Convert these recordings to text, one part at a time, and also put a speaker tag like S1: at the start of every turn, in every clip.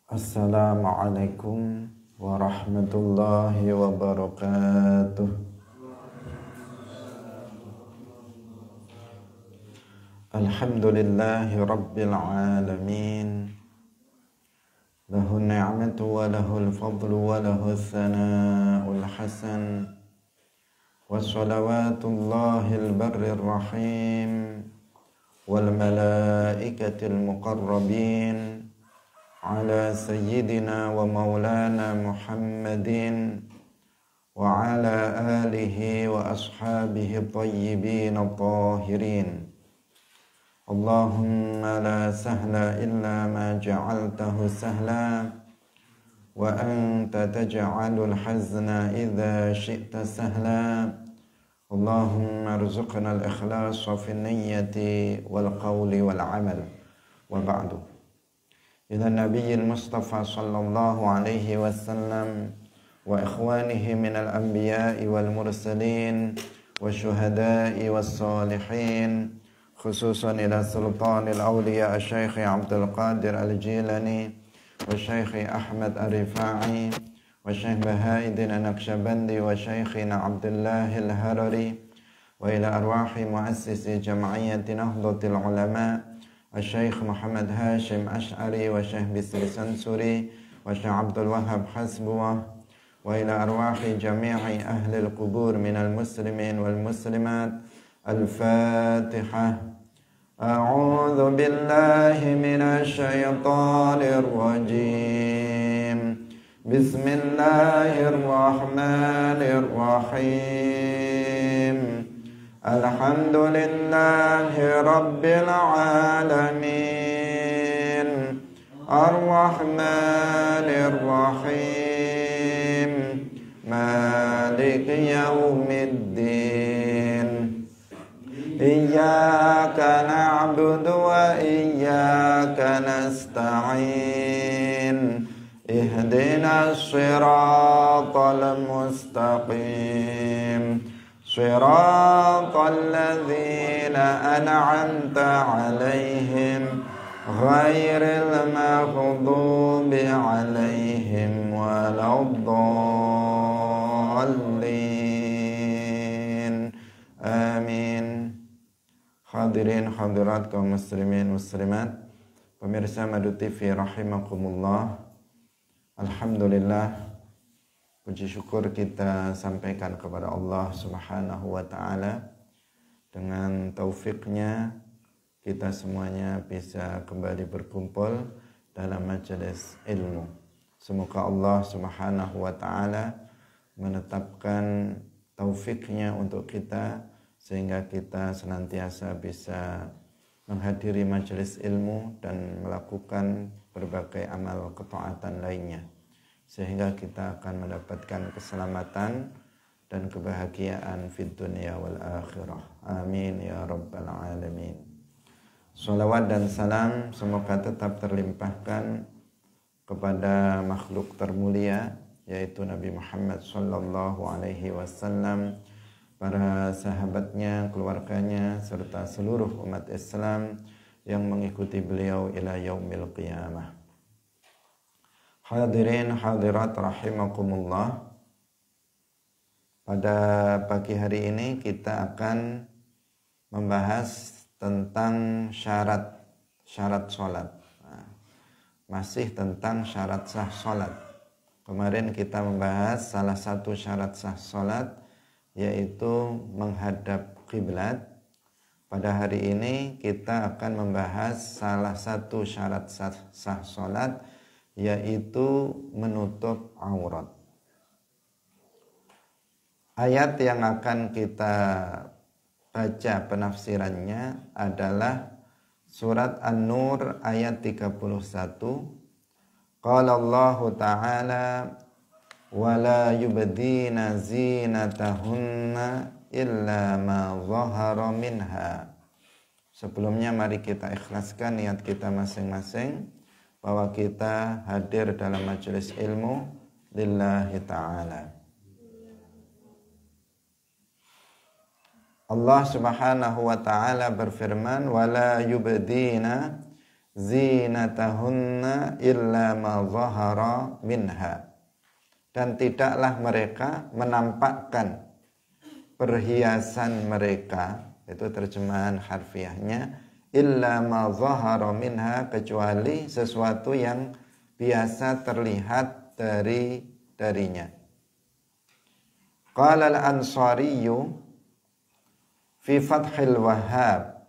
S1: Assalamualaikum warahmatullahi wabarakatuh. Alhamdulillahi rabbil alamin. Lahu ni'matu wa lahul fadlu wa lahul thana'ul hasan. Wa salawatullahil barrir rahim wal malaikatil muqarrabin ala sayyidina wa maulana Muhammadin wa ala alihi wa ashabihi tayyibin tahirin. Allahumma la sahla illa ma ja'altahu sahla wa anta taj'alul hazna idza syi'ta sahla. Allahumma arzuqna al-ikhlasa fi niyyati wal qawli wal amal. Wa ba'du. Ila Nabiyil Mustafa sallallahu alaihi wasallam wa ikhwanihi minal anbiya'i wal mursalin wa syuhada'i was salihin, khususan ila sultanil awliya Syekh Abdul Qadir Al-Jilani wa Syekh Ahmad Ar-Rifa'i wa Syekh Baha'iddin An-Naqsyabandi wa Syekhina Abdullah Al-Harari wa ila arwahi muassisi jam'iyyati Nahdlatul Ulama Syekh Muhammad Hashim Ash'ari wa Syekh Bisri Sansuri wa Syekh Abdul Wahab Hasbuwah wa ila arwahi jami'i ahli al-qubur minal muslimin wal muslimat. Al-Fatihah. A'udzu billahi minasy syaithanir rajim. Bismillahirrahmanirrahim. Alhamdulillahi rabbil alamin. Ar-Rahmanir Rahim. Maliki yaumiddin. Iyyaka na'budu wa iyyaka nasta'in. Ihdinas siratal mustaqim. Shiratal ladzina an'amta 'alaihim ghairil maghdubi 'alaihim waladdallin. Amin. Hadirin hadirat kaum muslimin muslimat, pemirsa Madu TV rahimakumullah. Alhamdulillah, puji syukur kita sampaikan kepada Allah Subhanahu wa ta'ala. Dengan taufiknya kita semuanya bisa kembali berkumpul dalam majelis ilmu. Semoga Allah Subhanahu wa ta'ala menetapkan taufiknya untuk kita sehingga kita senantiasa bisa menghadiri majelis ilmu dan melakukan berbagai amal ketaatan lainnya, sehingga kita akan mendapatkan keselamatan dan kebahagiaan fid dunya wal akhirah. Amin ya rabbal alamin. Salawat dan salam semoga tetap terlimpahkan kepada makhluk termulia, yaitu Nabi Muhammad sallallahu alaihi wasallam, para sahabatnya, keluarganya, serta seluruh umat Islam yang mengikuti beliau ila yaumil qiyamah. Hadirin hadirat rahimakumullah. Pada pagi hari ini kita akan membahas tentang syarat sholat. Masih tentang syarat sah sholat. Kemarin kita membahas salah satu syarat sah sholat, yaitu menghadap kiblat. Pada hari ini kita akan membahas salah satu syarat sah sholat, yaitu menutup aurat. Ayat yang akan kita baca penafsirannya adalah surat An-Nur ayat 31. Qala Allah Ta'ala wala yubdina zinatahunna illa ma zahara minha. Sebelumnya mari kita ikhlaskan niat kita masing-masing bahwa kita hadir dalam majelis ilmu lillahi ta'ala. Allah Subhanahu wa taala berfirman, wala yubdina zinatahunna illa ma zahara minha. Dan tidaklah mereka menampakkan perhiasan mereka, itu terjemahan harfiahnya, illa ma zahara minha, kecuali sesuatu yang biasa terlihat darinya. Qala al-Ansariyu fi Fathil Wahhab,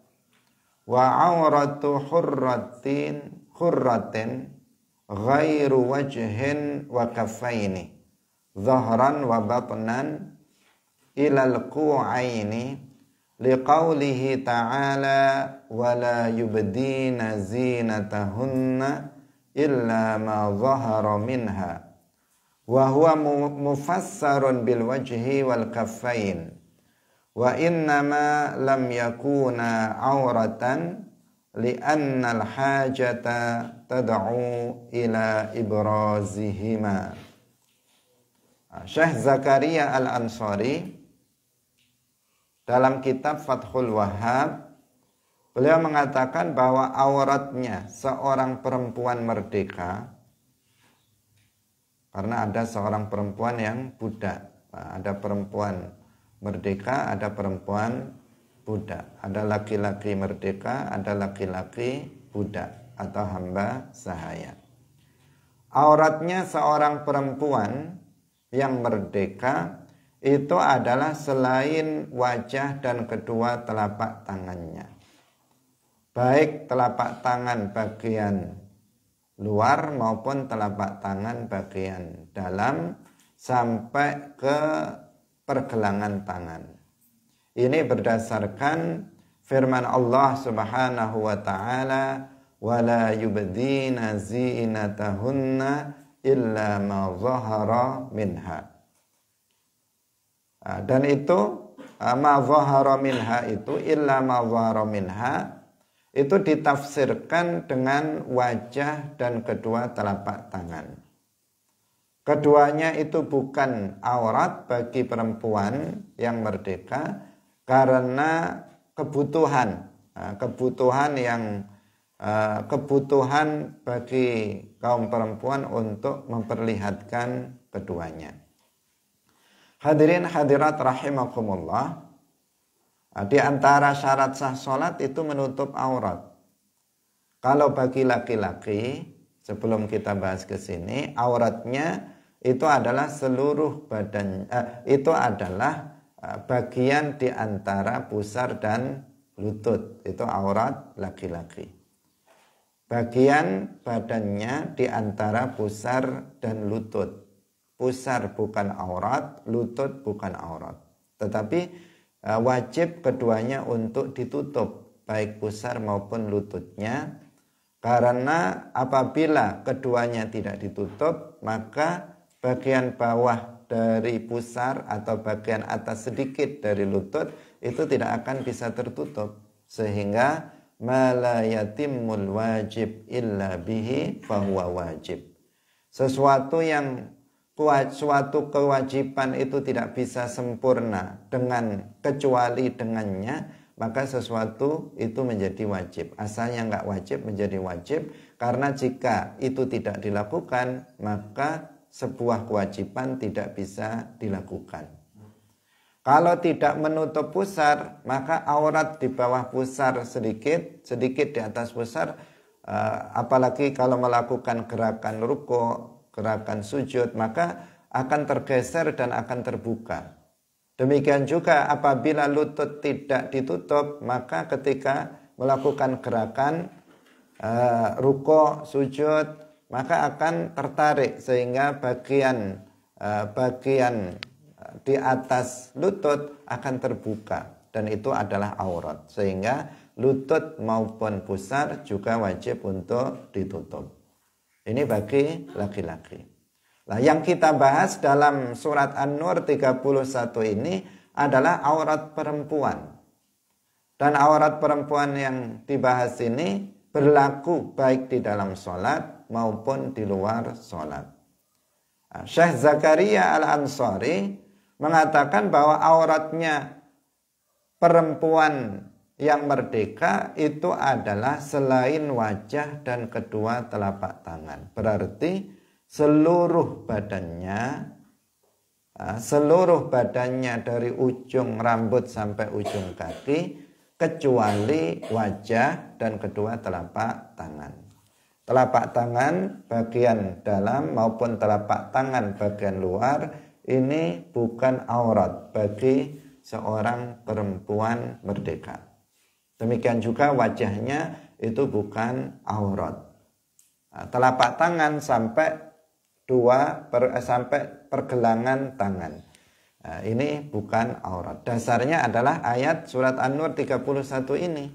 S1: wa auratu hurratin ghairu wajhin wa kaffaini dhahran wa batnan ilal qu'aini liqaulihi ta'ala wa la yubdina zinatahunna illa ma dhahara minha wa huwa mufassarun bil wajhi wal kaffain wa innama lam yakuna auratan li'anna al-hajata tad'u ila ibrazihima. Syekh Zakaria Al-Ansari dalam kitab Fathul Wahhab, beliau mengatakan bahwa auratnya seorang perempuan merdeka, karena ada seorang perempuan yang budak. Ada perempuan merdeka, ada perempuan budak. Ada laki-laki merdeka, ada laki-laki budak atau hamba sahaya. Auratnya seorang perempuan yang merdeka itu adalah selain wajah dan kedua telapak tangannya. Baik telapak tangan bagian luar maupun telapak tangan bagian dalam sampai ke pergelangan tangan. Ini berdasarkan firman Allah Subhanahu wa taala, wala yubdina zinatahunna illa ma zahara minha. Dan itu ma zahara minha itu illa ma zahara minha itu ditafsirkan dengan wajah dan kedua telapak tangan. Keduanya itu bukan aurat bagi perempuan yang merdeka karena kebutuhan bagi kaum perempuan untuk memperlihatkan keduanya. Hadirin hadirat rahimakumullah, di antara syarat sah salat itu menutup aurat. Kalau bagi laki-laki, sebelum kita bahas ke sini, auratnya itu adalah seluruh badan, itu adalah bagian di antara pusar dan lutut. Itu aurat laki-laki. Bagian badannya di antara pusar dan lutut. Pusar bukan aurat, lutut bukan aurat. Tetapi wajib keduanya untuk ditutup, baik pusar maupun lututnya. Karena apabila keduanya tidak ditutup, maka bagian bawah dari pusar atau bagian atas sedikit dari lutut itu tidak akan bisa tertutup. Sehingga ma la yatimmul wajib illa bihi fahuwa wajib. Suatu kewajiban itu tidak bisa sempurna kecuali dengannya, maka sesuatu itu menjadi wajib. Asalnya enggak wajib menjadi wajib, karena jika itu tidak dilakukan, maka sebuah kewajiban tidak bisa dilakukan. Kalau tidak menutup pusar, maka aurat di bawah pusar sedikit di atas pusar, apalagi kalau melakukan gerakan ruku', gerakan sujud, maka akan tergeser dan akan terbuka. Demikian juga apabila lutut tidak ditutup, maka ketika melakukan gerakan ruku', sujud, maka akan tertarik sehingga bagian di atas lutut akan terbuka, dan itu adalah aurat, sehingga lutut maupun pusar juga wajib untuk ditutup. Ini bagi laki-laki. Nah, yang kita bahas dalam surat An-Nur 31 ini adalah aurat perempuan. Dan aurat perempuan yang dibahas ini berlaku baik di dalam sholat maupun di luar sholat. Syekh Zakaria Al-Ansari mengatakan bahwa auratnya perempuan yang merdeka itu adalah selain wajah dan kedua telapak tangan. Berarti seluruh badannya dari ujung rambut sampai ujung kaki kecuali wajah dan kedua telapak tangan. Telapak tangan bagian dalam maupun telapak tangan bagian luar ini bukan aurat bagi seorang perempuan merdeka. Demikian juga wajahnya itu bukan aurat. Nah, telapak tangan sampai pergelangan tangan. Nah, ini bukan aurat. Dasarnya adalah ayat surat An-Nur 31 ini.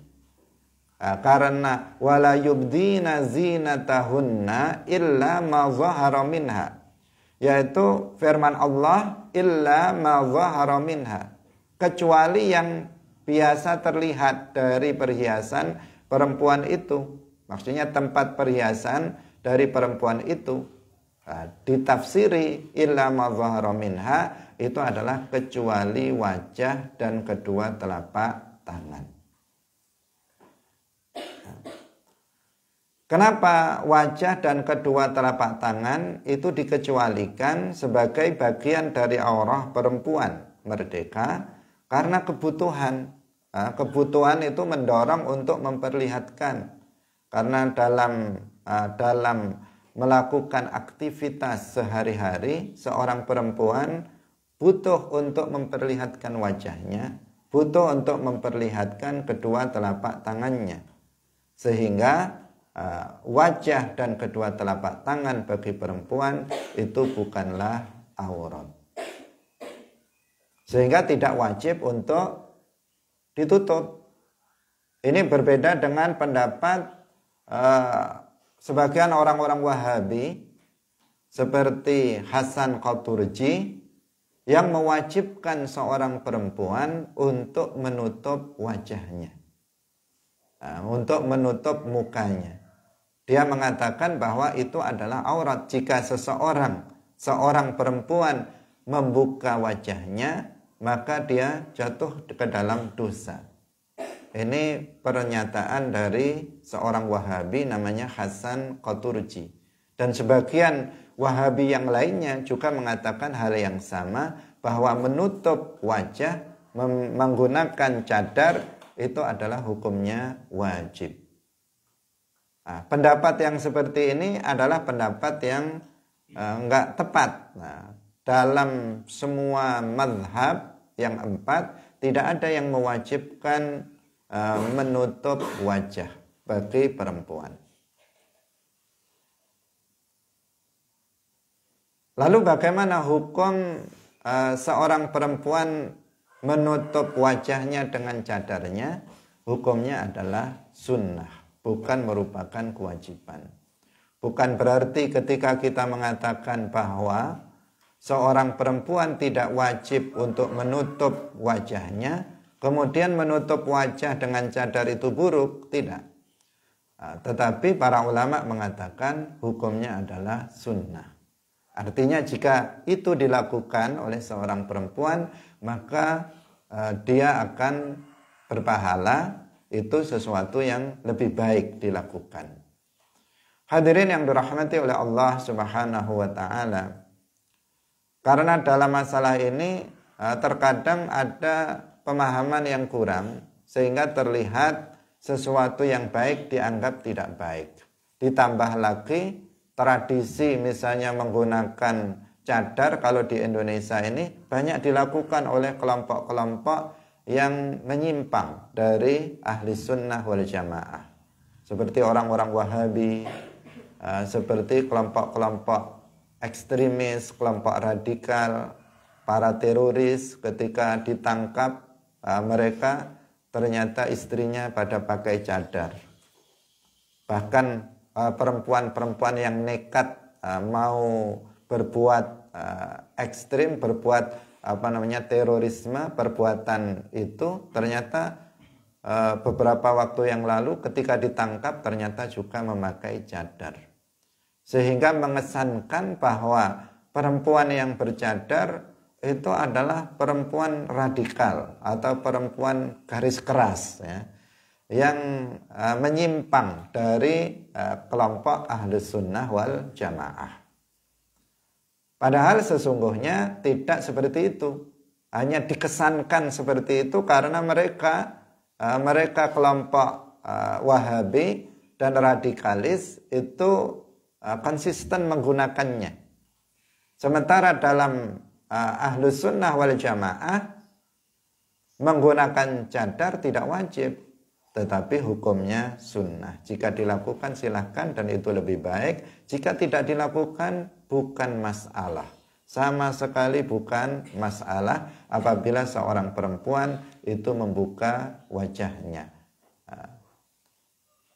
S1: Nah, karena wala yubdina zinatahunna illa ma zahara minha. Yaitu firman Allah illa ma zahara minha. Kecuali yang biasa terlihat dari perhiasan perempuan itu. Maksudnya tempat perhiasan dari perempuan itu. Nah, ditafsiri illa ma zahara minha itu adalah kecuali wajah dan kedua telapak tangan. Kenapa wajah dan kedua telapak tangan itu dikecualikan sebagai bagian dari aurah perempuan merdeka? Karena kebutuhan. Nah, kebutuhan itu mendorong untuk memperlihatkan. Karena dalam melakukan aktivitas sehari-hari, seorang perempuan butuh untuk memperlihatkan wajahnya, butuh untuk memperlihatkan kedua telapak tangannya. Sehingga wajah dan kedua telapak tangan bagi perempuan itu bukanlah aurat. Sehingga tidak wajib untuk ditutup. Ini berbeda dengan pendapat sebagian orang-orang Wahabi seperti Hasan Qaturji yang mewajibkan seorang perempuan untuk menutup wajahnya, untuk menutup mukanya. Dia mengatakan bahwa itu adalah aurat. Jika seorang perempuan membuka wajahnya, maka dia jatuh ke dalam dosa. Ini pernyataan dari seorang Wahabi namanya Hasan Qaturji. Dan sebagian Wahabi yang lainnya juga mengatakan hal yang sama, bahwa menutup wajah menggunakan cadar itu adalah hukumnya wajib. Nah, pendapat yang seperti ini adalah pendapat yang enggak tepat. Nah, dalam semua mazhab yang 4 tidak ada yang mewajibkan menutup wajah bagi perempuan. Lalu bagaimana hukum seorang perempuan menutup wajahnya dengan cadarnya? Hukumnya adalah sunnah, bukan merupakan kewajiban. Bukan berarti ketika kita mengatakan bahwa seorang perempuan tidak wajib untuk menutup wajahnya, kemudian menutup wajah dengan cadar itu buruk, tidak. Tetapi para ulama mengatakan hukumnya adalah sunnah. Artinya jika itu dilakukan oleh seorang perempuan, maka dia akan berpahala, itu sesuatu yang lebih baik dilakukan. Hadirin yang dirahmati oleh Allah Subhanahu wa taala. Karena dalam masalah ini terkadang ada pemahaman yang kurang, sehingga terlihat sesuatu yang baik dianggap tidak baik. Ditambah lagi tradisi misalnya menggunakan cadar, kalau di Indonesia ini banyak dilakukan oleh kelompok-kelompok yang menyimpang dari ahli sunnah wal jamaah. Seperti orang-orang Wahabi, seperti kelompok-kelompok ekstremis, kelompok radikal, para teroris ketika ditangkap, mereka ternyata istrinya pada pakai cadar. Bahkan perempuan-perempuan yang nekat mau berbuat ekstrim, berbuat terorisme, perbuatan itu ternyata beberapa waktu yang lalu ketika ditangkap ternyata juga memakai cadar. Sehingga mengesankan bahwa perempuan yang bercadar itu adalah perempuan radikal atau perempuan garis keras, ya. yang menyimpang dari kelompok Ahlus Sunnah wal Jamaah. Padahal sesungguhnya tidak seperti itu. Hanya dikesankan seperti itu karena mereka kelompok Wahabi dan radikalis itu konsisten menggunakannya. Sementara dalam Ahlus Sunnah wal Jamaah menggunakan cadar tidak wajib, tetapi hukumnya sunnah. Jika dilakukan silahkan dan itu lebih baik. Jika tidak dilakukan bukan masalah. Sama sekali bukan masalah apabila seorang perempuan itu membuka wajahnya.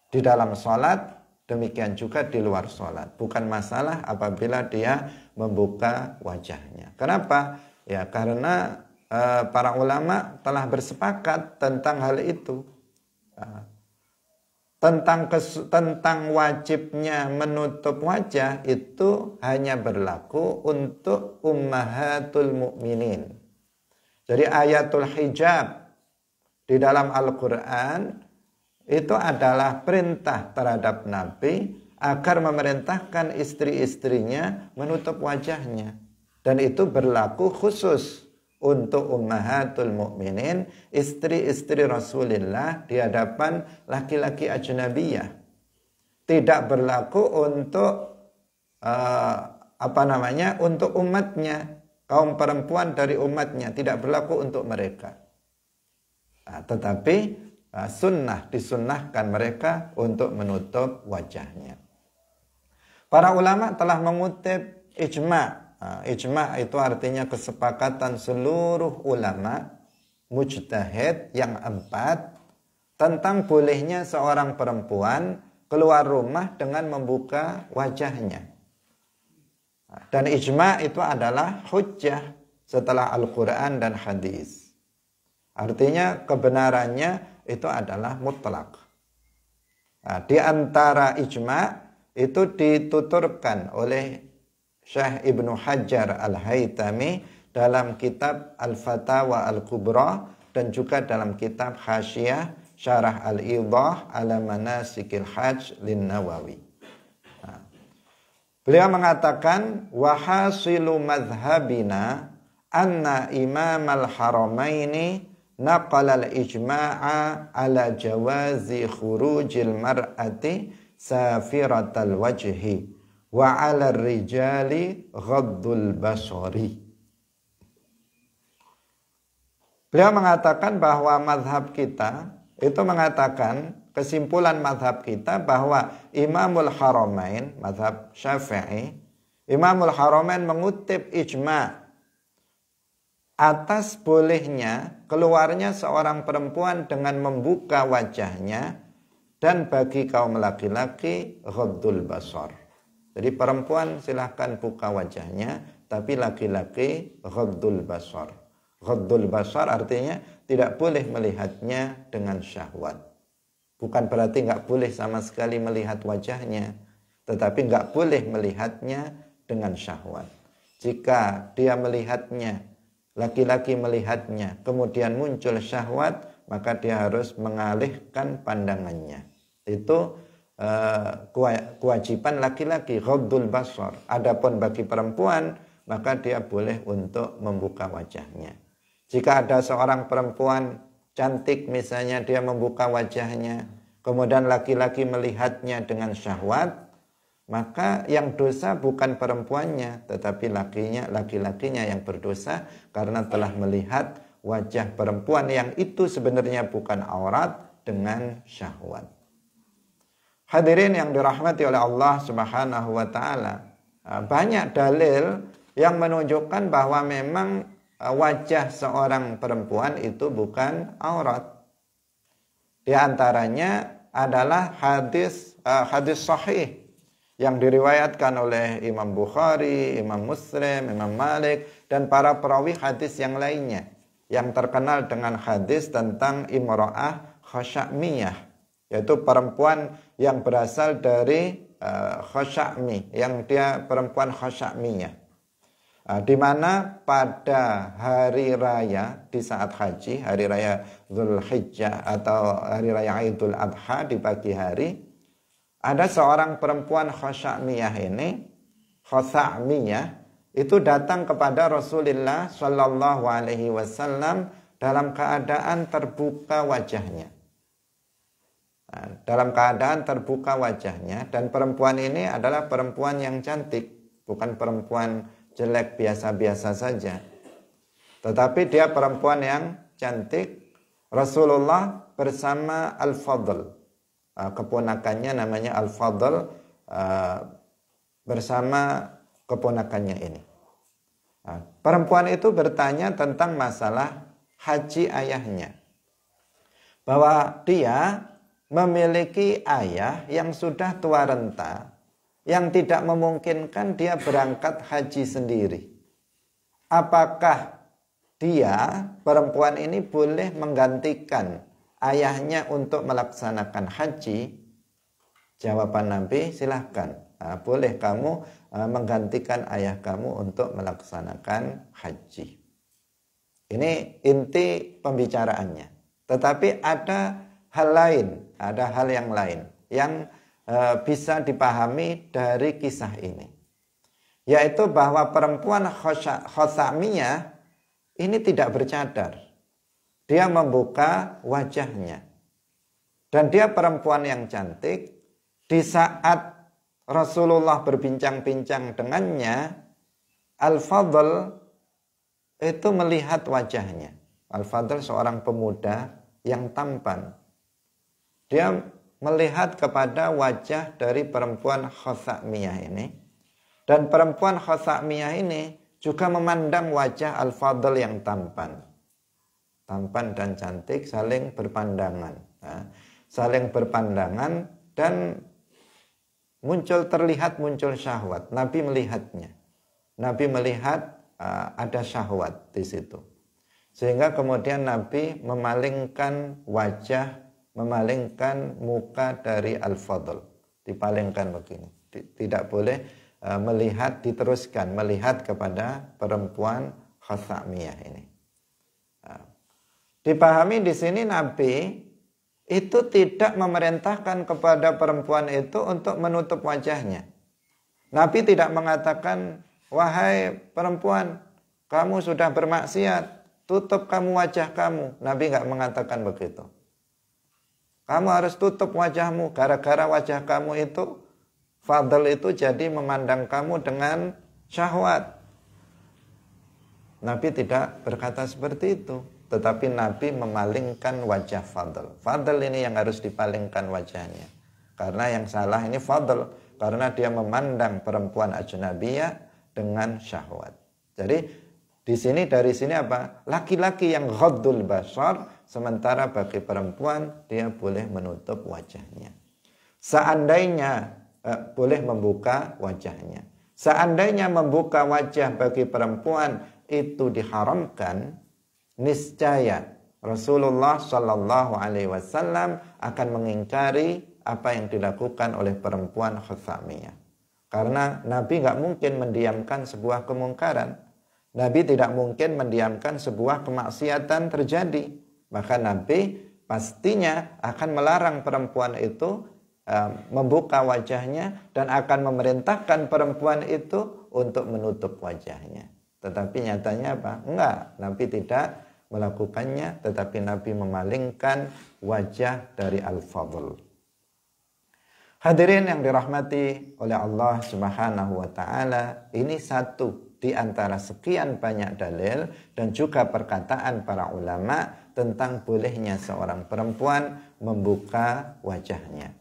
S1: Di dalam sholat, demikian juga di luar sholat. Bukan masalah apabila dia membuka wajahnya. Kenapa? Ya karena para ulama telah bersepakat tentang hal itu. Tentang wajibnya menutup wajah itu hanya berlaku untuk ummahatul mukminin. Jadi ayatul hijab di dalam Al-Quran itu adalah perintah terhadap Nabi agar memerintahkan istri-istrinya menutup wajahnya. Dan itu berlaku khusus untuk ummahatul mukminin, istri-istri Rasulullah di hadapan laki-laki ajnabiyah. Tidak berlaku untuk untuk umatnya, kaum perempuan dari umatnya, tidak berlaku untuk mereka. Tetapi disunnahkan mereka untuk menutup wajahnya. Para ulama telah mengutip ijma'. Ijma' itu artinya kesepakatan seluruh ulama mujtahid yang 4 tentang bolehnya seorang perempuan keluar rumah dengan membuka wajahnya. Dan ijma' itu adalah hujjah setelah Al-Quran dan hadis. Artinya kebenarannya itu adalah mutlak. Di antara ijma' itu dituturkan oleh Syekh Ibnu Hajar Al-Haytami dalam kitab Al-Fatawa Al-Kubra dan juga dalam kitab Hasyiah Syarah Al-Idah ala Manasikil Hajj lin-Nawawi. Beliau mengatakan wahasilu madhhabina anna imam al-haramaini naqala al-ijma'a ala jawazi khurujil mar'ati safiratal wajhi wa 'ala rijali ghaddul basari. Beliau mengatakan bahwa mazhab kita itu mengatakan, kesimpulan mazhab kita bahwa Imamul Haramain, mazhab Syafi'i, Imamul Haramain mengutip ijma' atas bolehnya keluarnya seorang perempuan dengan membuka wajahnya, dan bagi kaum laki-laki ghaddul basar. Jadi perempuan silahkan buka wajahnya, tapi laki-laki ghaddul basar. Ghaddul basar artinya tidak boleh melihatnya dengan syahwat. Bukan berarti nggak boleh sama sekali melihat wajahnya, tetapi nggak boleh melihatnya dengan syahwat. Jika dia melihatnya, laki-laki melihatnya, kemudian muncul syahwat, maka dia harus mengalihkan pandangannya. Itu kewajiban laki-laki, ghaddul basar. Adapun bagi perempuan, maka dia boleh untuk membuka wajahnya. Jika ada seorang perempuan cantik misalnya, dia membuka wajahnya, kemudian laki-laki melihatnya dengan syahwat, maka yang dosa bukan perempuannya, tetapi laki-lakinya yang berdosa karena telah melihat wajah perempuan yang itu sebenarnya bukan aurat dengan syahwat. Hadirin yang dirahmati oleh Allah Subhanahu wa taala, banyak dalil yang menunjukkan bahwa memang wajah seorang perempuan itu bukan aurat. Di antaranya adalah hadis sahih yang diriwayatkan oleh Imam Bukhari, Imam Muslim, Imam Malik dan para perawi hadis yang lainnya, yang terkenal dengan hadis tentang imra'ah khasyamiyah, yaitu perempuan yang berasal dari khasyami, yang dia perempuan khasyamiyah. Di mana pada hari raya di saat haji, hari raya Dzulhijjah atau hari raya Idul Adha di pagi hari, ada seorang perempuan Khosa'miyah itu datang kepada Rasulullah Shallallahu Alaihi Wasallam dalam keadaan terbuka wajahnya. Dalam keadaan terbuka wajahnya, dan perempuan ini adalah perempuan yang cantik, bukan perempuan jelek biasa-biasa saja, tetapi dia perempuan yang cantik. Rasulullah bersama Al-Fadl, keponakannya namanya Al-Fadl, bersama keponakannya ini. Perempuan itu bertanya tentang masalah haji ayahnya, bahwa dia memiliki ayah yang sudah tua renta, yang tidak memungkinkan dia berangkat haji sendiri. Apakah dia, perempuan ini, boleh menggantikan ayahnya untuk melaksanakan haji? Jawaban Nabi, silahkan. Boleh kamu menggantikan ayah kamu untuk melaksanakan haji. Ini inti pembicaraannya. Tetapi ada hal lain, ada hal yang lain yang bisa dipahami dari kisah ini, yaitu bahwa perempuan Khosa'miyah ini tidak bercadar. Dia membuka wajahnya, dan dia perempuan yang cantik. Di saat Rasulullah berbincang-bincang dengannya, Al-Fadl itu melihat wajahnya. Al-Fadl seorang pemuda yang tampan. Dia melihat kepada wajah dari perempuan Khosa'miyah ini, dan perempuan Khosa'miyah ini juga memandang wajah Al-Fadl yang tampan dan cantik, saling berpandangan, saling berpandangan, dan terlihat muncul syahwat. Nabi melihatnya, Nabi melihat ada syahwat di situ, sehingga kemudian Nabi memalingkan muka dari Al-Fadl, dipalingkan begini, tidak boleh melihat, diteruskan melihat kepada perempuan Khosa'miyah ini. Dipahami di sini Nabi itu tidak memerintahkan kepada perempuan itu untuk menutup wajahnya. Nabi tidak mengatakan, wahai perempuan, kamu sudah bermaksiat, tutup kamu wajah kamu. Nabi nggak mengatakan begitu. Kamu harus tutup wajahmu, gara-gara wajah kamu itu, Fadl itu jadi memandang kamu dengan syahwat. Nabi tidak berkata seperti itu, tetapi Nabi memalingkan wajah Fadl. Fadl ini yang harus dipalingkan wajahnya, karena yang salah ini Fadl, karena dia memandang perempuan ajnabiyah dengan syahwat. Jadi dari sini apa? Laki-laki yang ghaddul basar, sementara bagi perempuan dia boleh menutup wajahnya. Seandainya boleh membuka wajahnya. Seandainya membuka wajah bagi perempuan itu diharamkan, niscaya Rasulullah Shallallahu Alaihi Wasallam akan mengingkari apa yang dilakukan oleh perempuan Khosa'miyah. Karena Nabi nggak mungkin mendiamkan sebuah kemungkaran. Nabi tidak mungkin mendiamkan sebuah kemaksiatan terjadi. Maka Nabi pastinya akan melarang perempuan itu membuka wajahnya, dan akan memerintahkan perempuan itu untuk menutup wajahnya. Tetapi nyatanya apa? Enggak, Nabi tidak melakukannya, tetapi Nabi memalingkan wajah dari Al-Fadl. Hadirin yang dirahmati oleh Allah Subhanahu wa taala, ini satu di antara sekian banyak dalil dan juga perkataan para ulama tentang bolehnya seorang perempuan membuka wajahnya.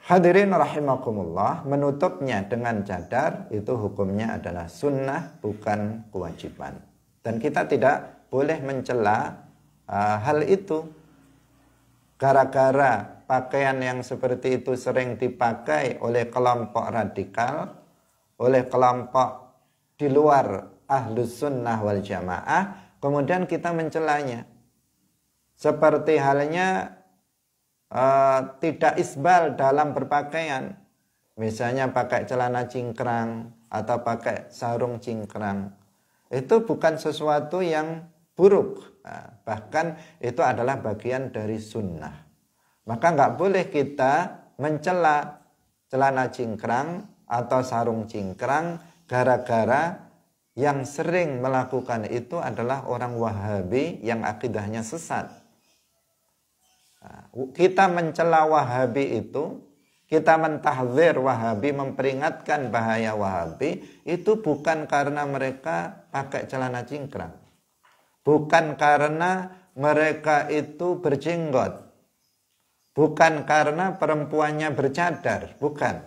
S1: Hadirin rahimakumullah, menutupnya dengan cadar itu hukumnya adalah sunnah, bukan kewajiban. Dan kita tidak boleh mencela hal itu. Gara-gara pakaian yang seperti itu sering dipakai oleh kelompok radikal, oleh kelompok di luar ahlus sunnah wal jamaah, kemudian kita mencelanya. Seperti halnya tidak isbal dalam berpakaian. misalnya pakai celana cingkrang atau pakai sarung cingkrang, itu bukan sesuatu yang buruk. Nah, bahkan itu adalah bagian dari sunnah. Maka nggak boleh kita mencela celana cingkrang atau sarung cingkrang gara-gara yang sering melakukan itu adalah orang Wahabi yang akidahnya sesat. Nah, kita mencela Wahabi itu, kita mentahdzir Wahabi, memperingatkan bahaya Wahabi, itu bukan karena mereka pakai celana cingkrang. Bukan karena mereka itu berjenggot. Bukan karena perempuannya bercadar, bukan.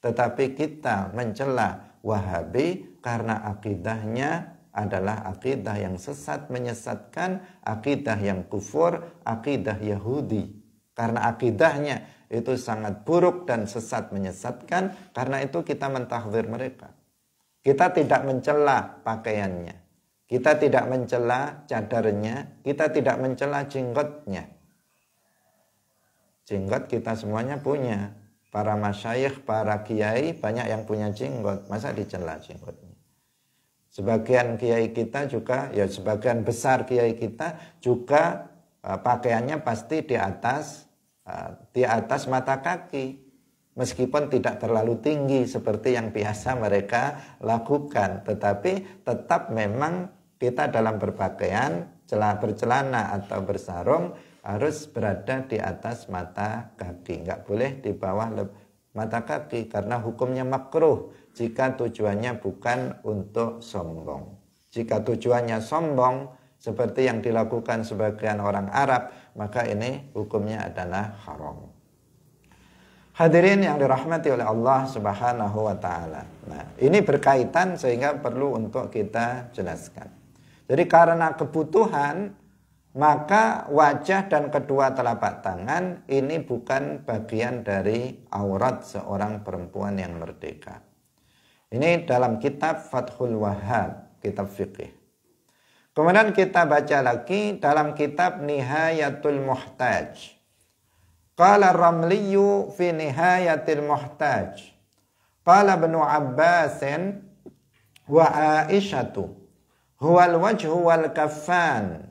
S1: Tetapi kita mencela Wahabi karena akidahnya adalah akidah yang sesat, menyesatkan, akidah yang kufur, akidah Yahudi. Karena akidahnya itu sangat buruk dan sesat, menyesatkan, karena itu kita mentahdzir mereka. Kita tidak mencela pakaiannya, kita tidak mencela cadarnya, kita tidak mencela jenggotnya. Jenggot kita semuanya punya. Para masyayikh, para kiai banyak yang punya jenggot. Masa dicela jenggotnya? Sebagian kiai kita juga, ya sebagian besar kiai kita juga pakaiannya pasti di atas mata kaki. Meskipun tidak terlalu tinggi seperti yang biasa mereka lakukan. Tetapi tetap memang kita dalam berpakaian, bercelana atau bersarung, harus berada di atas mata kaki, nggak boleh di bawah mata kaki, karena hukumnya makruh jika tujuannya bukan untuk sombong. Jika tujuannya sombong seperti yang dilakukan sebagian orang Arab, maka ini hukumnya adalah haram. Hadirin yang dirahmati oleh Allah Subhanahu wa taala. Nah, ini berkaitan sehingga perlu untuk kita jelaskan. Jadi karena kebutuhan, maka wajah dan kedua telapak tangan ini bukan bagian dari aurat seorang perempuan yang merdeka. Ini dalam kitab Fathul Wahhab, kitab fikih. Kemudian kita baca lagi dalam kitab Nihayatul Muhtaj. Qala Ramliyu fi Nihayatil Muhtaj. Qala Ibnu Abbasin wa Aisyatu huwal wajhu wal kaffan.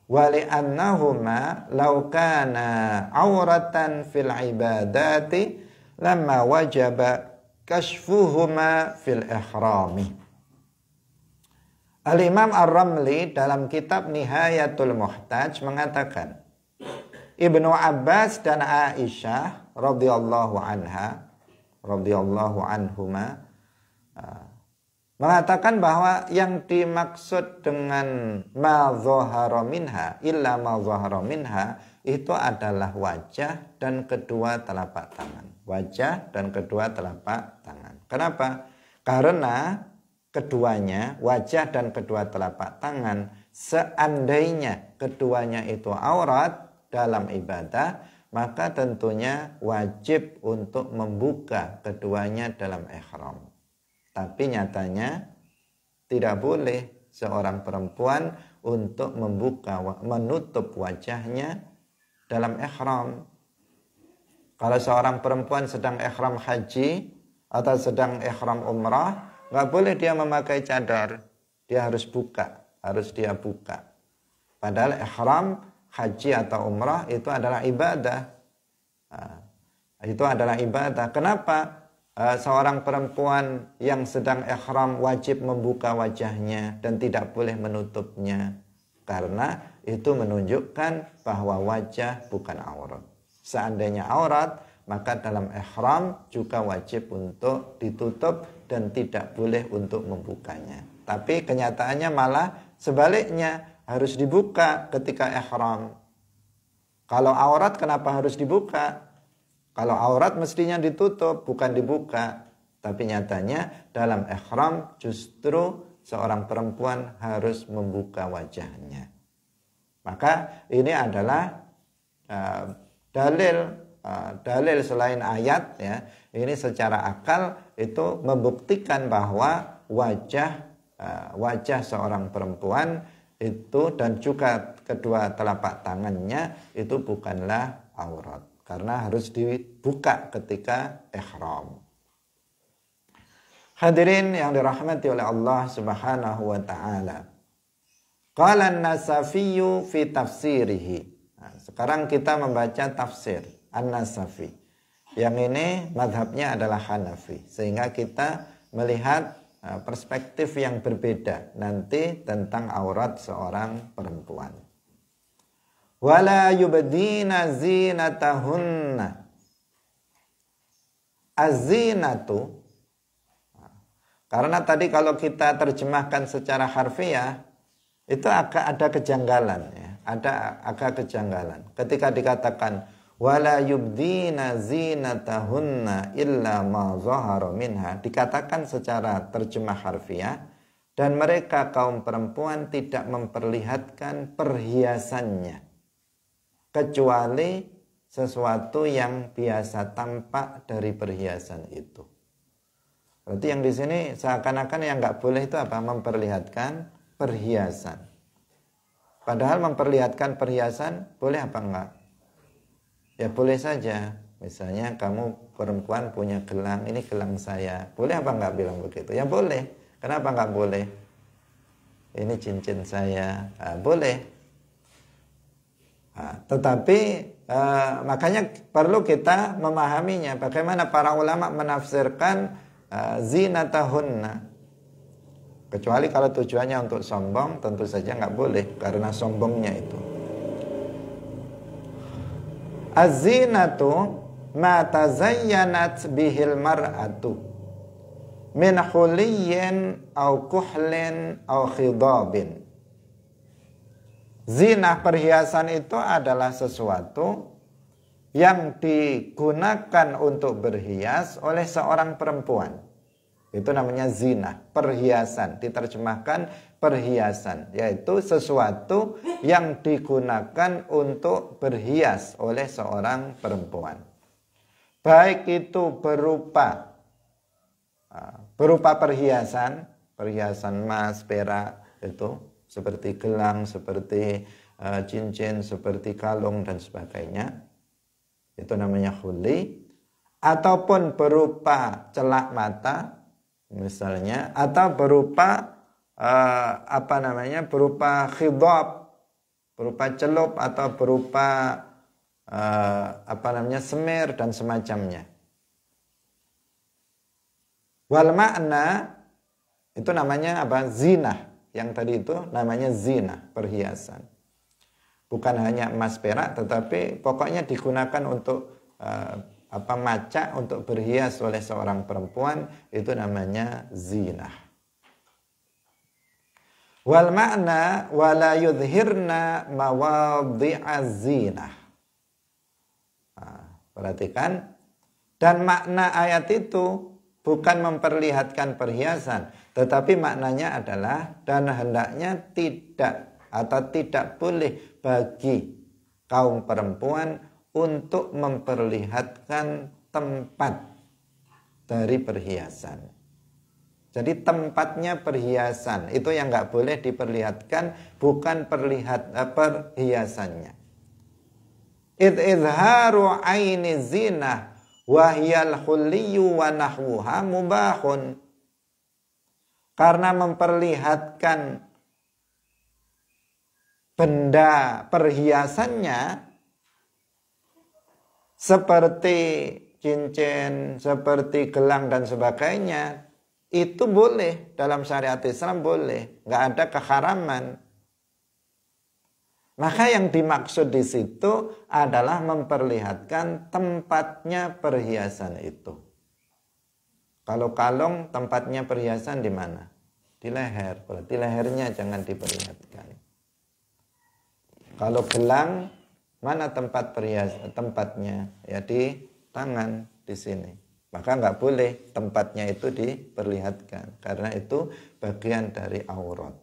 S1: Wali'annahuma law kana auratan fil ibadati lamma wajaba kashfuhuma fil ihrami. Al-Imam Ar-Ramli dalam kitab Nihayatul Muhtaj mengatakan, Ibnu Abbas dan Aisyah radhiyallahu anhuma mengatakan bahwa yang dimaksud dengan ma dhahara minha illa ma dhahara minha itu adalah wajah dan kedua telapak tangan. Wajah dan kedua telapak tangan. Kenapa? Karena keduanya, wajah dan kedua telapak tangan, seandainya keduanya itu aurat dalam ibadah, maka tentunya wajib untuk membuka keduanya dalam ihram. Tapi nyatanya tidak boleh seorang perempuan untuk menutup wajahnya dalam ihram. Kalau seorang perempuan sedang ihram haji atau sedang ihram umrah, nggak boleh dia memakai cadar. Dia harus buka, harus dia buka. Padahal ihram haji atau umrah itu adalah ibadah. Itu adalah ibadah. Kenapa? Seorang perempuan yang sedang ihram wajib membuka wajahnya dan tidak boleh menutupnya, karena itu menunjukkan bahwa wajah bukan aurat. Seandainya aurat, maka dalam ihram juga wajib untuk ditutup dan tidak boleh untuk membukanya. Tapi kenyataannya malah sebaliknya, harus dibuka ketika ihram. Kalau aurat kenapa harus dibuka? Kalau aurat mestinya ditutup, bukan dibuka. Tapi nyatanya dalam ihram justru seorang perempuan harus membuka wajahnya. Maka ini adalah dalil selain ayat, ya. Ini secara akal itu membuktikan bahwa wajah seorang perempuan itu dan juga kedua telapak tangannya itu bukanlah aurat. Karena harus dibuka ketika ihram. Hadirin yang dirahmati oleh Allah Subhanahu wa taala. Qala An-Nasafiyyu fi tafsirihi. Nah, sekarang kita membaca tafsir An-Nasafi. Yang ini madhabnya adalah Hanafi. Sehingga kita melihat perspektif yang berbeda nanti tentang aurat seorang perempuan. Wala yubdina zinatahunna. Az-zinatu, karena tadi kalau kita terjemahkan secara harfiah itu agak ada kejanggalan ya, ada agak kejanggalan. Ketika dikatakan wala yubdina zinatahunna illa ma zahara minha, dikatakan secara terjemah harfiah, dan mereka kaum perempuan tidak memperlihatkan perhiasannya kecuali sesuatu yang biasa tampak dari perhiasan itu. Berarti yang di sini seakan-akan yang nggak boleh itu apa? Memperlihatkan perhiasan. Padahal memperlihatkan perhiasan boleh apa enggak? Ya boleh saja. Misalnya kamu perempuan punya gelang, ini gelang saya. Boleh apa enggak bilang begitu? Ya boleh. Kenapa enggak boleh? Ini cincin saya. Boleh. Tetapi makanya perlu kita memahaminya. Bagaimana para ulama menafsirkan zinatahunna. Kecuali kalau tujuannya untuk sombong, tentu saja nggak boleh karena sombongnya itu. Az-zinatu ma tazayyanat bihil mar'atu min huliyyin au kuhlin au khidabin. Zina perhiasan itu adalah sesuatu yang digunakan untuk berhias oleh seorang perempuan. Itu namanya zina, perhiasan. Diterjemahkan perhiasan, yaitu sesuatu yang digunakan untuk berhias oleh seorang perempuan. Baik itu berupa perhiasan emas, perak, itu seperti gelang, seperti cincin, seperti kalung dan sebagainya. Itu namanya khuli. Ataupun berupa celak mata misalnya, atau berupa berupa khidab, berupa celup, atau berupa semir dan semacamnya. Wal makna itu namanya apa? Zina. Yang tadi itu namanya zina, perhiasan. Bukan hanya emas perak, tetapi pokoknya digunakan untuk maca, untuk berhias oleh seorang perempuan, itu namanya zina. Wal makna wala yudhirna mawadhi'az zina. Perhatikan, dan makna ayat itu bukan memperlihatkan perhiasan, tetapi maknanya adalah dan hendaknya tidak atau tidak boleh bagi kaum perempuan untuk memperlihatkan tempat dari perhiasan. Jadi tempatnya perhiasan itu yang nggak boleh diperlihatkan, bukan perhiasannya. Idharu aini zina wahyal khulliyu wa nahwuha mubahun. Karena memperlihatkan benda perhiasannya seperti cincin, seperti gelang dan sebagainya, itu boleh dalam syariat Islam, boleh, nggak ada keharaman. Maka yang dimaksud di situ adalah memperlihatkan tempatnya perhiasan itu. Kalau kalung tempatnya perhiasan di mana? Di leher. Berarti lehernya jangan diperlihatkan. Kalau gelang, mana tempat perhiasan? Tempatnya ya di tangan, di sini. Maka nggak boleh tempatnya itu diperlihatkan, karena itu bagian dari aurat.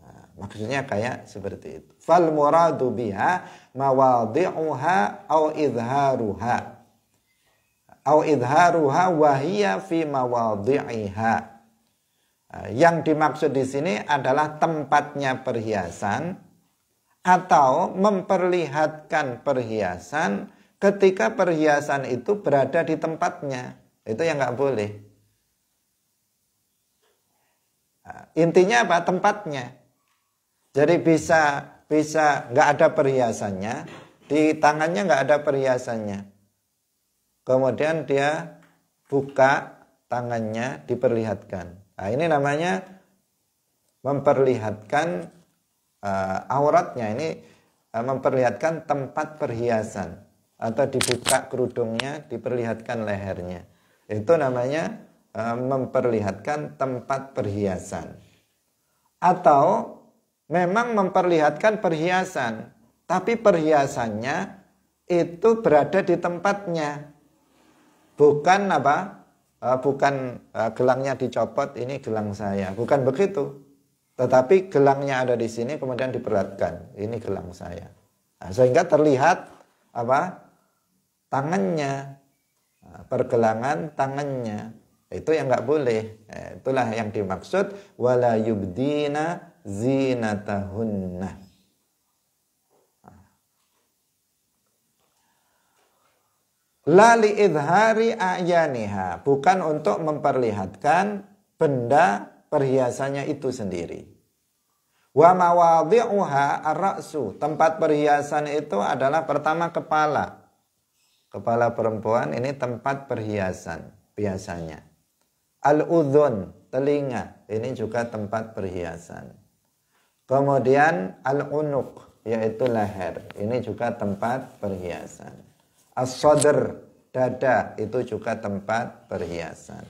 S1: Nah, maksudnya kayak seperti itu. Fal muradu biha mawadhi'uha au idharuha. Au idharuha wa hiya fi mawadhi'iha. Yang dimaksud di sini adalah tempatnya perhiasan atau memperlihatkan perhiasan ketika perhiasan itu berada di tempatnya. Itu yang nggak boleh. Intinya apa? Tempatnya. Jadi bisa nggak ada perhiasannya, di tangannya nggak ada perhiasannya. Kemudian dia buka tangannya, diperlihatkan. Nah, ini namanya memperlihatkan auratnya, ini memperlihatkan tempat perhiasan, atau dibuka kerudungnya, diperlihatkan lehernya. Itu namanya memperlihatkan tempat perhiasan. Atau memang memperlihatkan perhiasan, tapi perhiasannya itu berada di tempatnya. Bukan apa? Bukan gelangnya dicopot, ini gelang saya. Bukan begitu. Tetapi gelangnya ada di sini, kemudian diperlihatkan, ini gelang saya. Nah, sehingga terlihat apa? Tangannya, pergelangan tangannya. Itu yang nggak boleh. Itulah yang dimaksud wala yubdina zinatahunna. La li idhari a'yaniha, bukan untuk memperlihatkan benda perhiasannya itu sendiri. Wa mawadhi'uha ar-ra'su, tempat perhiasan itu adalah pertama kepala. Kepala perempuan ini tempat perhiasan biasanya. Al-udhun, telinga, ini juga tempat perhiasan. Kemudian al-unuq, yaitu leher, ini juga tempat perhiasan. As-sadr, dada, itu juga tempat perhiasan.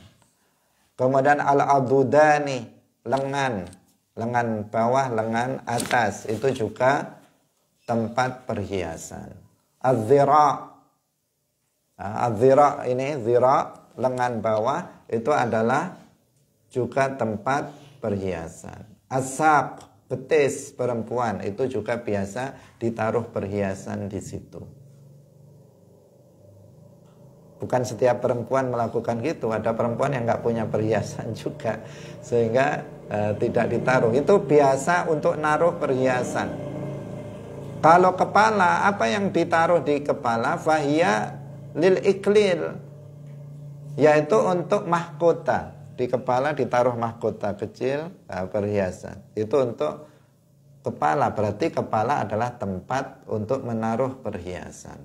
S1: Kemudian al-adudani, lengan, lengan bawah, lengan atas, itu juga tempat perhiasan. Az-zira', az-zira' ini zira', lengan bawah, itu adalah juga tempat perhiasan. As-saq, betis perempuan, itu juga biasa ditaruh perhiasan di situ. Bukan setiap perempuan melakukan gitu, ada perempuan yang nggak punya perhiasan juga, sehingga tidak ditaruh. Itu biasa untuk naruh perhiasan. Kalau kepala, apa yang ditaruh di kepala? Fahiya lil iklil, yaitu untuk mahkota. Di kepala ditaruh mahkota kecil, perhiasan. Itu untuk kepala, berarti kepala adalah tempat untuk menaruh perhiasan.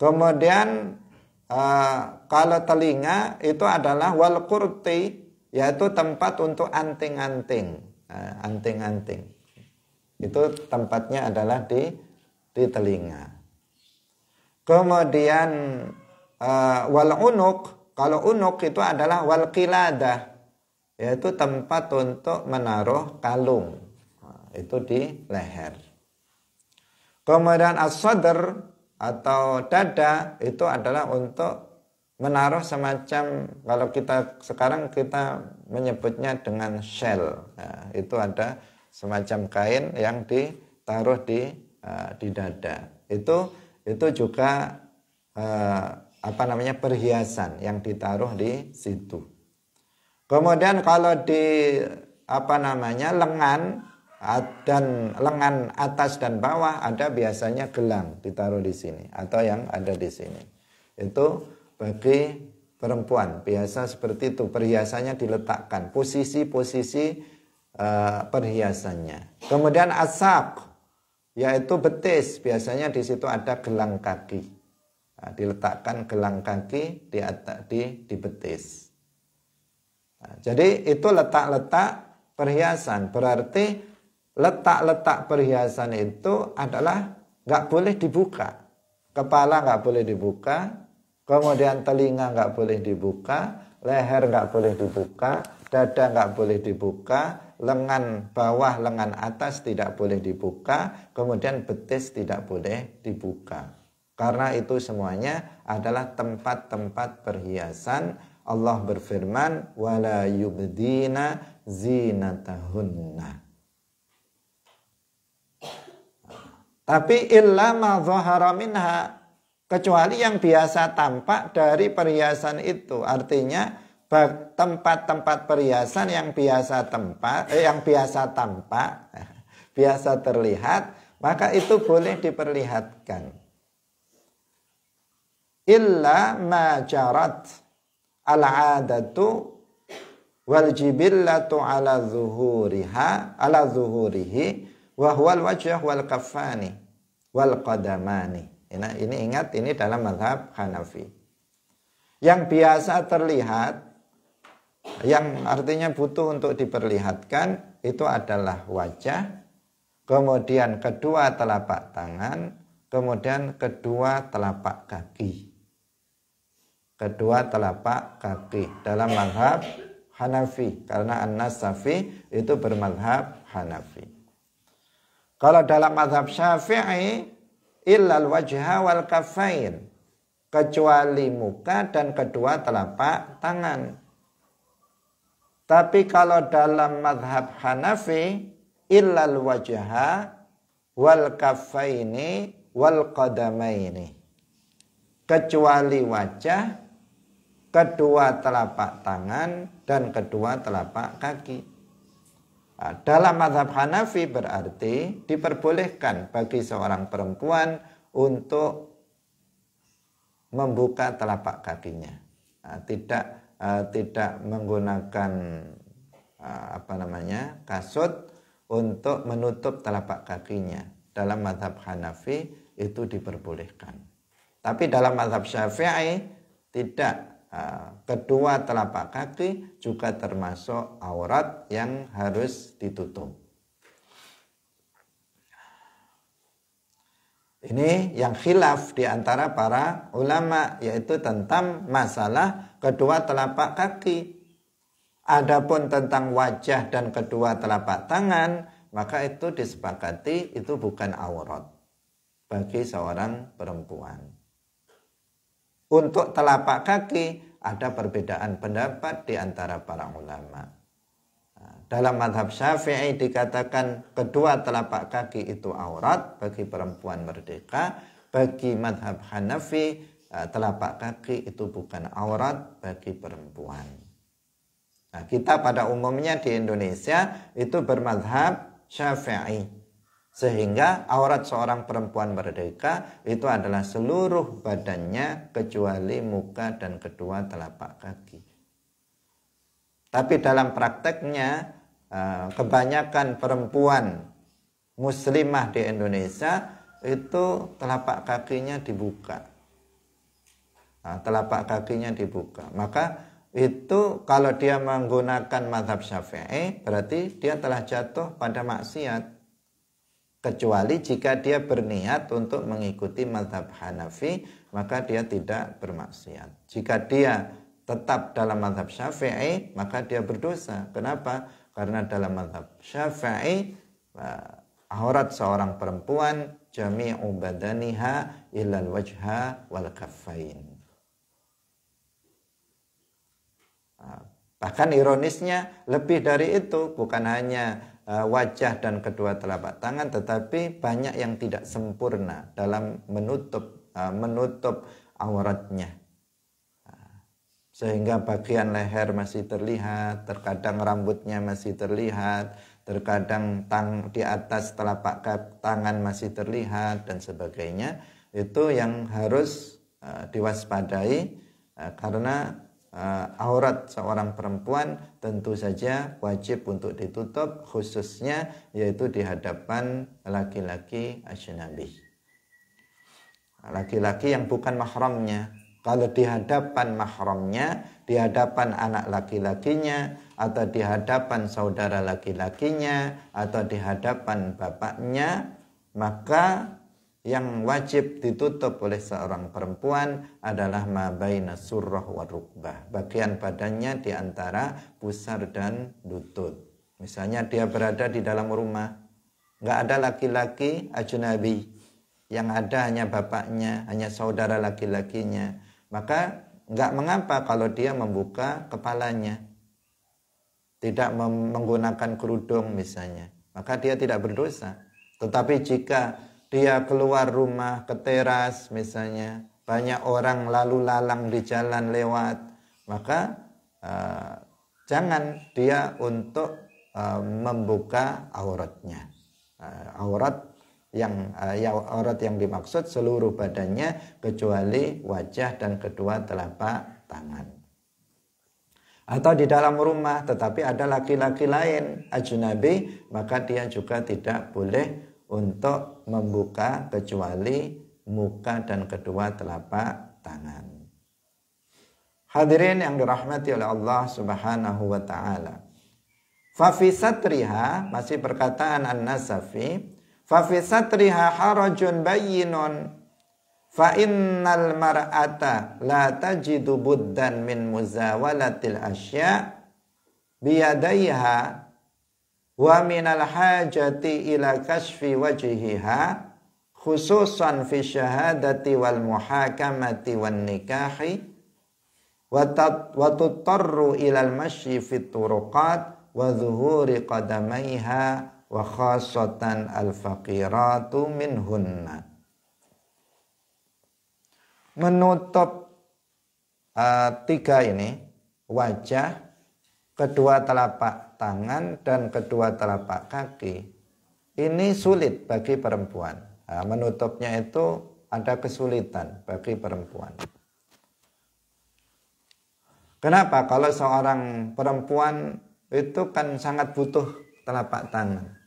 S1: Kemudian kalau telinga itu adalah wal qurti, yaitu tempat untuk anting-anting. Anting-anting. Itu tempatnya adalah di telinga. Kemudian wal unuq, kalau unuq itu adalah wal qiladah, yaitu tempat untuk menaruh kalung. Itu di leher. Kemudian as-sadr atau dada, itu adalah untuk menaruh semacam, kalau kita sekarang kita menyebutnya dengan shell. Nah, itu ada semacam kain yang ditaruh di dada. Itu juga perhiasan yang ditaruh di situ. Kemudian kalau di lengan dan lengan atas dan bawah ada biasanya gelang ditaruh di sini atau yang ada di sini. Itu bagi perempuan biasa seperti itu, perhiasannya diletakkan, posisi-posisi perhiasannya. Kemudian as-saq, yaitu betis, biasanya di situ ada gelang kaki. Nah, diletakkan gelang kaki di betis. Nah, jadi itu letak-letak perhiasan. Berarti letak-letak perhiasan itu adalah nggak boleh dibuka. Kepala nggak boleh dibuka, kemudian telinga nggak boleh dibuka, leher nggak boleh dibuka, dada nggak boleh dibuka, lengan bawah, lengan atas tidak boleh dibuka, kemudian betis tidak boleh dibuka. Karena itu semuanya adalah tempat-tempat perhiasan. Allah berfirman, wala yubdina zinatahunna. Tapi illa ma dhahara minha, kecuali yang biasa tampak dari perhiasan itu. Artinya tempat-tempat perhiasan yang biasa tampak, biasa terlihat, maka itu boleh diperlihatkan. Illa ma jarat al-'adatu wal jibillatu ala zuhurihi wa huwal wajh wal kaffani wal qadamani. Nah, ini ingat, ini dalam mazhab Hanafi. Yang biasa terlihat, yang artinya butuh untuk diperlihatkan, itu adalah wajah, kemudian kedua telapak tangan, kemudian kedua telapak kaki. Kedua telapak kaki dalam mazhab Hanafi, karena An-Nasafi itu bermazhab Hanafi. Kalau dalam mazhab Syafi'i, illal wajha wal kafain, kecuali muka dan kedua telapak tangan. Tapi kalau dalam mazhab Hanafi, illal wajha wal kafaini wal qadamaini, kecuali wajah, kedua telapak tangan, dan kedua telapak kaki. Nah, dalam mazhab Hanafi berarti diperbolehkan bagi seorang perempuan untuk membuka telapak kakinya. Nah, tidak menggunakan kasut untuk menutup telapak kakinya. Dalam mazhab Hanafi itu diperbolehkan. Tapi dalam mazhab Syafi'i tidak. Kedua telapak kaki juga termasuk aurat yang harus ditutup. Ini yang khilaf di antara para ulama, yaitu tentang masalah kedua telapak kaki. Adapun tentang wajah dan kedua telapak tangan, maka itu disepakati itu bukan aurat bagi seorang perempuan. Untuk telapak kaki ada perbedaan pendapat di antara para ulama. Dalam mazhab Syafi'i dikatakan kedua telapak kaki itu aurat bagi perempuan merdeka. Bagi mazhab Hanafi, telapak kaki itu bukan aurat bagi perempuan. Nah, kita pada umumnya di Indonesia itu bermazhab Syafi'i. Sehingga aurat seorang perempuan merdeka itu adalah seluruh badannya kecuali muka dan kedua telapak kaki. Tapi dalam prakteknya kebanyakan perempuan muslimah di Indonesia itu telapak kakinya dibuka. Telapak kakinya dibuka. Maka itu kalau dia menggunakan mazhab Syafi'i berarti dia telah jatuh pada maksiat. Kecuali jika dia berniat untuk mengikuti mazhab Hanafi, maka dia tidak bermaksiat. Jika dia tetap dalam mazhab Syafi'i, maka dia berdosa. Kenapa? Karena dalam mazhab Syafi'i, aurat seorang perempuan jami'u badaniha illal wajha wal kaffain. Bahkan ironisnya lebih dari itu, bukan hanya wajah dan kedua telapak tangan, tetapi banyak yang tidak sempurna dalam menutup auratnya. Sehingga bagian leher masih terlihat, terkadang rambutnya masih terlihat, terkadang di atas telapak tangan masih terlihat, dan sebagainya. Itu yang harus diwaspadai, karena aurat seorang perempuan tentu saja wajib untuk ditutup, khususnya yaitu di hadapan laki-laki ajnabi, laki-laki yang bukan mahramnya. Kalau di hadapan mahramnya, di hadapan anak laki-lakinya, atau di hadapan saudara laki-lakinya, atau di hadapan bapaknya, maka yang wajib ditutup oleh seorang perempuan adalah ma baina surrah wa rukbah, bagian badannya di antara pusar dan lutut. Misalnya dia berada di dalam rumah, nggak ada laki-laki ajnabi, yang ada hanya bapaknya, hanya saudara laki-lakinya, maka nggak mengapa kalau dia membuka kepalanya, tidak menggunakan kerudung misalnya, maka dia tidak berdosa. Tetapi jika dia keluar rumah ke teras misalnya, banyak orang lalu lalang di jalan lewat, maka jangan dia untuk membuka auratnya. Aurat yang dimaksud seluruh badannya kecuali wajah dan kedua telapak tangan. Atau di dalam rumah tetapi ada laki-laki lain ajnabi, maka dia juga tidak boleh untuk membuka kecuali muka dan kedua telapak tangan. Hadirin yang dirahmati oleh Allah Subhanahu wa taala. Fa fi satriha, masih perkataan An-Nasafi, fa fi satriha harajun bayyinun fa innal mar'ata la tajidu buddan min muzawalatil asya biyadaiha wa minal hajati ila kashfi wajhiha khususan fi syahadati wal muhakamati wan nikahi wa tutarru ilal masyi fit turuqat wa zuhuri qadamaiha wa khasatan al faqiratu minhunna. Menutup tiga ini, wajah, kedua telapak tangan dan kedua telapak kaki, ini sulit bagi perempuan. Menutupnya itu ada kesulitan bagi perempuan. Kenapa? Kalau seorang perempuan itu kan sangat butuh telapak tangan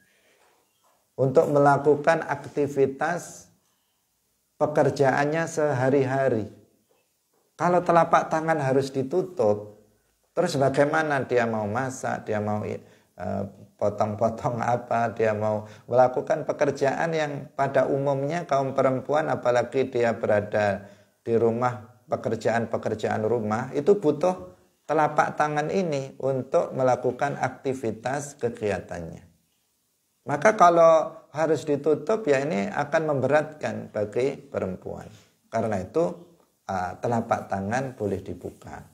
S1: untuk melakukan aktivitas pekerjaannya sehari-hari. Kalau telapak tangan harus ditutup, terus bagaimana dia mau masak, dia mau potong-potong apa, dia mau melakukan pekerjaan yang pada umumnya kaum perempuan, apalagi dia berada di rumah, pekerjaan-pekerjaan rumah, itu butuh telapak tangan ini untuk melakukan aktivitas kegiatannya. Maka kalau harus ditutup, ya ini akan memberatkan bagi perempuan. Karena itu telapak tangan boleh dibuka.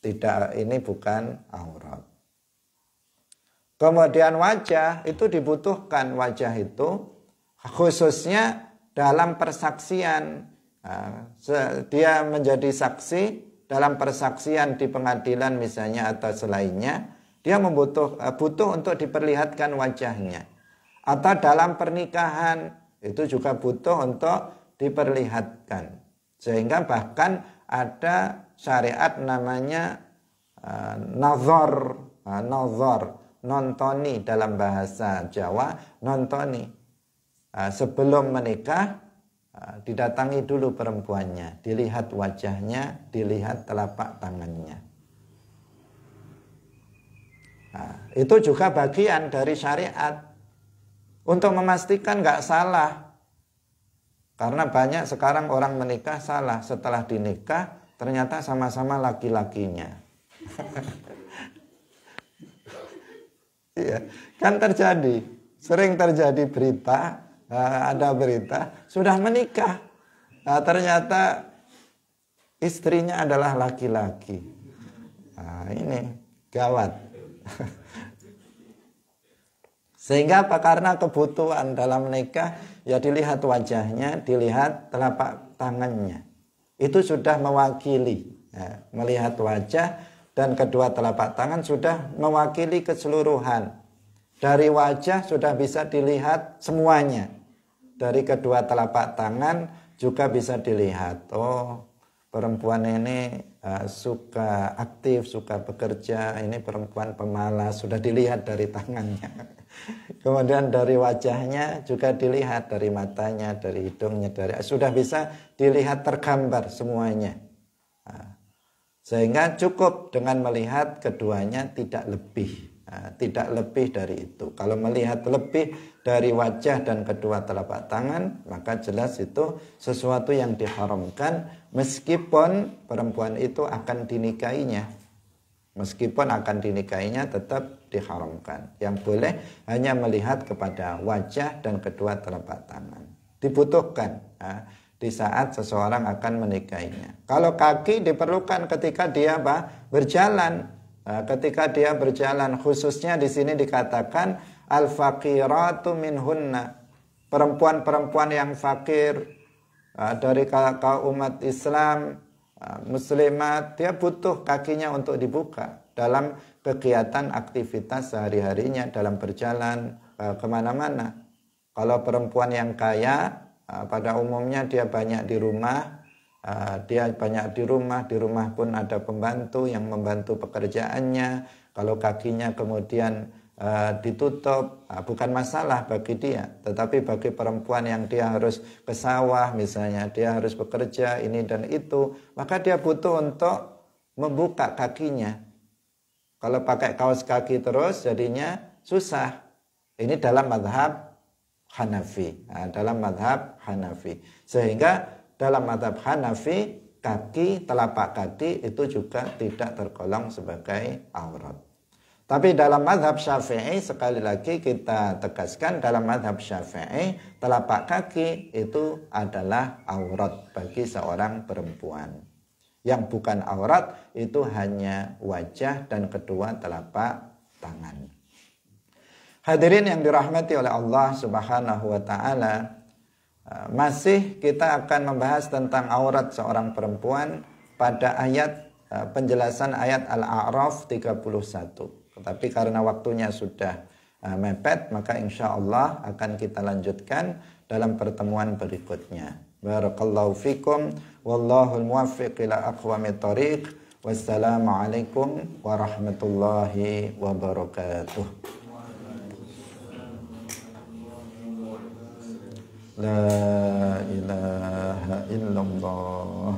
S1: Tidak, ini bukan aurat. Kemudian wajah itu dibutuhkan, wajah itu khususnya dalam persaksian. Dia menjadi saksi dalam persaksian di pengadilan misalnya atau selainnya, dia butuh untuk diperlihatkan wajahnya. Atau dalam pernikahan itu juga butuh untuk diperlihatkan. Sehingga bahkan ada syariat namanya nazar, nontoni dalam bahasa Jawa, nontoni. Sebelum menikah didatangi dulu perempuannya, dilihat wajahnya, dilihat telapak tangannya. Itu juga bagian dari syariat. Untuk memastikan nggak salah. Karena banyak sekarang orang menikah salah. Setelah dinikah ternyata sama-sama laki-lakinya. Iya, kan terjadi. Sering terjadi berita, ada berita sudah menikah. Ternyata istrinya adalah laki-laki. Ini gawat. Sehingga apa? Karena kebutuhan dalam menikah, ya dilihat wajahnya, dilihat telapak tangannya. Itu sudah mewakili. Melihat wajah dan kedua telapak tangan sudah mewakili keseluruhan. Dari wajah sudah bisa dilihat semuanya. Dari kedua telapak tangan juga bisa dilihat. Oh, perempuan ini suka aktif, suka bekerja. Ini perempuan pemalas, sudah dilihat dari tangannya. Kemudian dari wajahnya juga dilihat, dari matanya, dari hidungnya, sudah bisa dilihat tergambar semuanya. Sehingga cukup dengan melihat keduanya, tidak lebih. Tidak lebih dari itu. Kalau melihat lebih dari wajah dan kedua telapak tangan, maka jelas itu sesuatu yang diharamkan, meskipun perempuan itu akan dinikahinya. Meskipun akan dinikahinya tetap diharamkan. Yang boleh hanya melihat kepada wajah dan kedua telapak tangan. Dibutuhkan di saat seseorang akan menikahinya. Kalau kaki diperlukan ketika dia berjalan. Ketika dia berjalan, khususnya di sini dikatakan al-faqiratu minhunna. Perempuan-perempuan yang fakir dari kaum umat Islam, muslimat, dia butuh kakinya untuk dibuka dalam kegiatan aktivitas sehari-harinya, dalam berjalan kemana-mana. Kalau perempuan yang kaya, pada umumnya dia banyak di rumah, dia banyak di rumah pun ada pembantu yang membantu pekerjaannya. Kalau kakinya kemudian ditutup, bukan masalah bagi dia. Tetapi bagi perempuan yang dia harus ke sawah misalnya, dia harus bekerja ini dan itu, maka dia butuh untuk membuka kakinya. Kalau pakai kaos kaki terus jadinya susah. Ini dalam mazhab Hanafi. Dalam mazhab Hanafi. Sehingga dalam mazhab Hanafi, telapak kaki itu juga tidak tergolong sebagai aurat. Tapi dalam mazhab Syafi'i, sekali lagi kita tegaskan, dalam mazhab Syafi'i, telapak kaki itu adalah aurat bagi seorang perempuan. Yang bukan aurat itu hanya wajah dan kedua telapak tangan. Hadirin yang dirahmati oleh Allah Subhanahu wa taala, masih kita akan membahas tentang aurat seorang perempuan pada ayat penjelasan ayat Al-A'raf 31. Tetapi karena waktunya sudah mepet, maka insya Allah akan kita lanjutkan dalam pertemuan berikutnya. Barakallahu fikum, wallahul muwaffiq ila aqwamit thoriq. Wassalamualaikum warahmatullahi wabarakatuh. La ilaha illallah.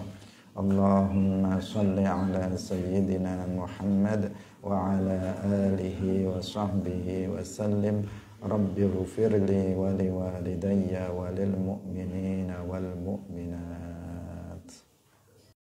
S1: Allahumma salli ala sayyidina Muhammad wa ala alihi wa sahbihi wa sallim. Rabbi ghfirli wa liwalidayya wa lil mu'minina wal mu'minat.